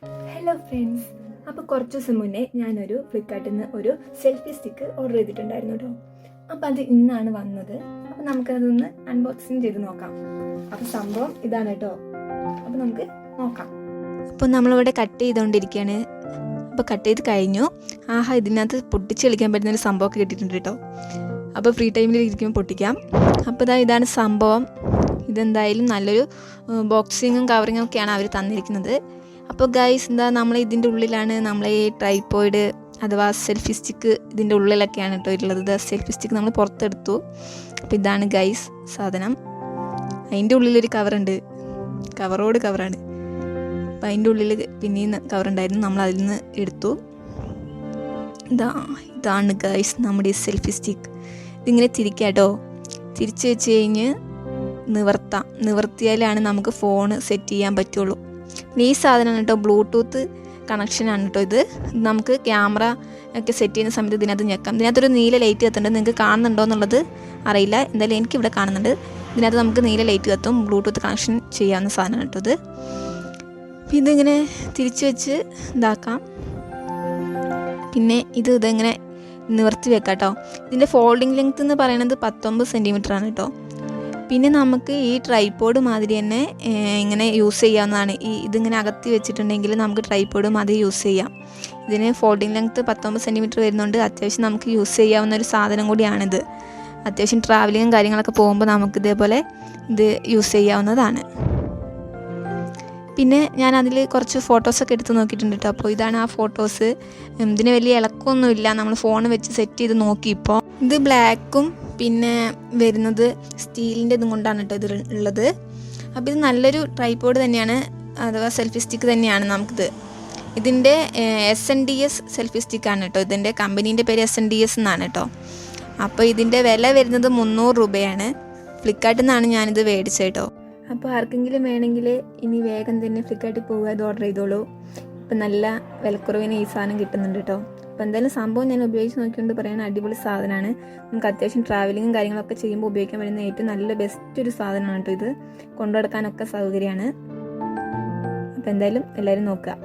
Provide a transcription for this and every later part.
Hello friends, അപ്പോൾ കുറച്ച് ദിവസം മുന്നേ ഞാനൊരു ഫ്ലിപ്കാർട്ടിൽ നിന്ന് ഒരു സെൽഫി സ്റ്റിക്ക് ഓർഡർ ചെയ്തിട്ടുണ്ടായിരുന്നു കേട്ടോ. അപ്പോൾ അത് ഇന്നാണ് വന്നത്. അപ്പോൾ നമുക്കതൊന്ന് അൺബോക്സിങ് ചെയ്ത് നോക്കാം. അപ്പോൾ സംഭവം ഇതാണ് കേട്ടോ. അപ്പോൾ നമുക്ക് നോക്കാം. അപ്പോൾ നമ്മളിവിടെ കട്ട് ചെയ്തുകൊണ്ടിരിക്കുകയാണ്. അപ്പോൾ കട്ട് ചെയ്ത് കഴിഞ്ഞു. ഇതിനകത്ത് പൊട്ടിച്ച് കളിക്കാൻ പറ്റുന്നൊരു സംഭവമൊക്കെ കിട്ടിയിട്ടുണ്ട് കേട്ടോ. അപ്പോൾ ഫ്രീ ടൈമിൽ ഇരിക്കുമ്പോൾ പൊട്ടിക്കാം. അപ്പോൾ ഇതാണ് സംഭവം. ഇതെന്തായാലും നല്ലൊരു ബോക്സിങ്ങും കവറിങ്ങും ഒക്കെയാണ് അവർ തന്നിരിക്കുന്നത്. അപ്പോൾ ഗൈസ് നമ്മൾ ഇതിൻ്റെ ഉള്ളിലാണ് നമ്മളെ ഈ ട്രൈപോഡ് അഥവാ സെൽഫി സ്റ്റിക്ക് ഇതിൻ്റെ ഉള്ളിലൊക്കെയാണ് കേട്ടോ ഉള്ളത്. സെൽഫി സ്റ്റിക്ക് നമ്മൾ പുറത്തെടുത്തു. അപ്പോൾ ഇതാണ് ഗൈസ് സാധനം. അതിൻ്റെ ഉള്ളിലൊരു കവറുണ്ട്, കവറാണ്. അപ്പോൾ അതിൻ്റെ ഉള്ളിൽ പിന്നെയും കവറുണ്ടായിരുന്നു, നമ്മൾ അതിൽ നിന്ന് എടുത്തു. ഇതാണ് ഗൈസ് നമ്മുടെ ഈ സെൽഫി സ്റ്റിക്ക്. ഇതിങ്ങനെ തിരിക്കാം കേട്ടോ. തിരിച്ച് വെച്ച് കഴിഞ്ഞ് നിവർത്തിയാലാണ് നമുക്ക് ഫോണ് സെറ്റ് ചെയ്യാൻ പറ്റുള്ളൂ. പിന്നെ ഈ സാധനമാണ് കേട്ടോ, ബ്ലൂടൂത്ത് കണക്ഷനാണ് കേട്ടോ ഇത്. നമുക്ക് ക്യാമറ ഒക്കെ സെറ്റ് ചെയ്യുന്ന സമയത്ത് ഇതിനകത്ത് ഞെക്കാം. ഇതിനകത്തൊരു നീല ലൈറ്റ് കത്തുന്നുണ്ട്. നിങ്ങൾക്ക് കാണുന്നുണ്ടോ എന്നുള്ളത് അറിയില്ല, എന്തായാലും എനിക്കിവിടെ കാണുന്നുണ്ട്. ഇതിനകത്ത് നമുക്ക് നീല ലൈറ്റ് കത്തും. ബ്ലൂടൂത്ത് കണക്ഷൻ ചെയ്യാവുന്ന സാധനമാണ് കേട്ടോ ഇത്. ഇതിങ്ങനെ തിരിച്ച് വെച്ച് ഇതാക്കാം. പിന്നെ ഇതിങ്ങനെ നിവർത്തി വെക്കാം കേട്ടോ. ഇതിൻ്റെ ഫോൾഡിങ് ലെങ്ത് എന്ന് പറയുന്നത് 19 സെൻറ്റിമീറ്ററാണ് കേട്ടോ. പിന്നെ നമുക്ക് ഈ ട്രൈപോഡ് മാതിരി തന്നെ ഇങ്ങനെ യൂസ് ചെയ്യാവുന്നതാണ്. ഇതിങ്ങനെ അകത്തി വെച്ചിട്ടുണ്ടെങ്കിൽ നമുക്ക് ട്രൈപോഡ് മാതിരി യൂസ് ചെയ്യാം. ഇതിന് ഫോൾഡിങ് ലെങ്ത്ത് 19 സെൻറ്റിമീറ്റർ വരുന്നുണ്ട്. അത്യാവശ്യം നമുക്ക് യൂസ് ചെയ്യാവുന്ന ഒരു സാധനം കൂടിയാണിത്. അത്യാവശ്യം ട്രാവലിങ്ങും കാര്യങ്ങളൊക്കെ പോകുമ്പോൾ നമുക്ക് ഇതേപോലെ ഇത് യൂസ് ചെയ്യാവുന്നതാണ്. പിന്നെ ഞാൻ അതിൽ കുറച്ച് ഫോട്ടോസൊക്കെ എടുത്ത് നോക്കിയിട്ടുണ്ട് കേട്ടോ. അപ്പോൾ ഇതാണ് ആ ഫോട്ടോസ്. ഇതിന് വലിയ ഇളക്കമൊന്നുമില്ല. നമ്മൾ ഫോൺ വെച്ച് സെറ്റ് ചെയ്ത് നോക്കി. ഇപ്പോൾ ഇത് ബ്ലാക്കും പിന്നെ വരുന്നത് സ്റ്റീലിൻ്റെ ഇതും കൊണ്ടാണ് കേട്ടോ ഇത് ഉള്ളത്. അപ്പോൾ ഇത് നല്ലൊരു ട്രൈപോഡ് തന്നെയാണ്, അഥവാ സെൽഫി സ്റ്റിക്ക് തന്നെയാണ് നമുക്കിത്. ഇതിൻ്റെ SNDS സെൽഫി സ്റ്റിക്കാണ് കേട്ടോ. ഇതിൻ്റെ കമ്പനീൻ്റെ പേര് SNDS എന്നാണ് കേട്ടോ. അപ്പോൾ ഇതിൻ്റെ വില വരുന്നത് 300 രൂപയാണ്. ഫ്ലിപ്കാർട്ടിൽ നിന്നാണ് ഞാനിത് മേടിച്ചത് കേട്ടോ. അപ്പോൾ ആർക്കെങ്കിലും വേണമെങ്കിൽ ഇനി വേഗം തന്നെ ഫ്ലിപ്കാർട്ടിൽ പോവുക, ഇത് ഓർഡർ ചെയ്തോളൂ. ഇപ്പം നല്ല വിലക്കുറവിന് ഈ സാധനം കിട്ടുന്നുണ്ട് കേട്ടോ. അപ്പോൾ എന്തായാലും സംഭവം ഞാൻ ഉപയോഗിച്ച് നോക്കിക്കൊണ്ട് പറയാൻ അടിപൊളി സാധനമാണ്. നമുക്ക് അത്യാവശ്യം ട്രാവലിങ്ങും കാര്യങ്ങളൊക്കെ ചെയ്യുമ്പോൾ ഉപയോഗിക്കാൻ പറ്റുന്ന ഏറ്റവും നല്ല ബെസ്റ്റ് ഒരു സാധനമാണ് കേട്ടോ ഇത്. കൊണ്ടുനടക്കാനൊക്കെ സൗകര്യമാണ്. അപ്പോൾ എന്തായാലും എല്ലാവരും നോക്കുക.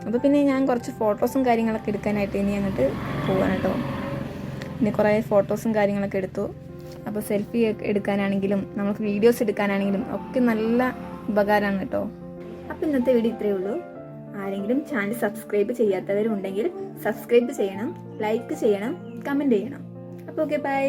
അപ്പോൾ പിന്നെ ഞാൻ കുറച്ച് ഫോട്ടോസും കാര്യങ്ങളൊക്കെ എടുക്കാനായിട്ട് ഇനി അങ്ങോട്ട് പോവാണ് കേട്ടോ. പിന്നെ കുറേ ഫോട്ടോസും കാര്യങ്ങളൊക്കെ എടുത്തു. അപ്പോൾ സെൽഫി എടുക്കാനാണെങ്കിലും നമുക്ക് വീഡിയോസ് എടുക്കാനാണെങ്കിലും ഒക്കെ നല്ല ഉപകാരമാണ് കേട്ടോ. അപ്പോൾ ഇന്നത്തെ വീഡിയോ ഇത്രയേ ഉള്ളൂ. ആരെങ്കിലും ചാനൽ സബ്സ്ക്രൈബ് ചെയ്യാത്തവരുണ്ടെങ്കിൽ സബ്സ്ക്രൈബ് ചെയ്യണം, ലൈക്ക് ചെയ്യണം, കമൻറ്റ് ചെയ്യണം. അപ്പോൾ ഓക്കെ, ബൈ.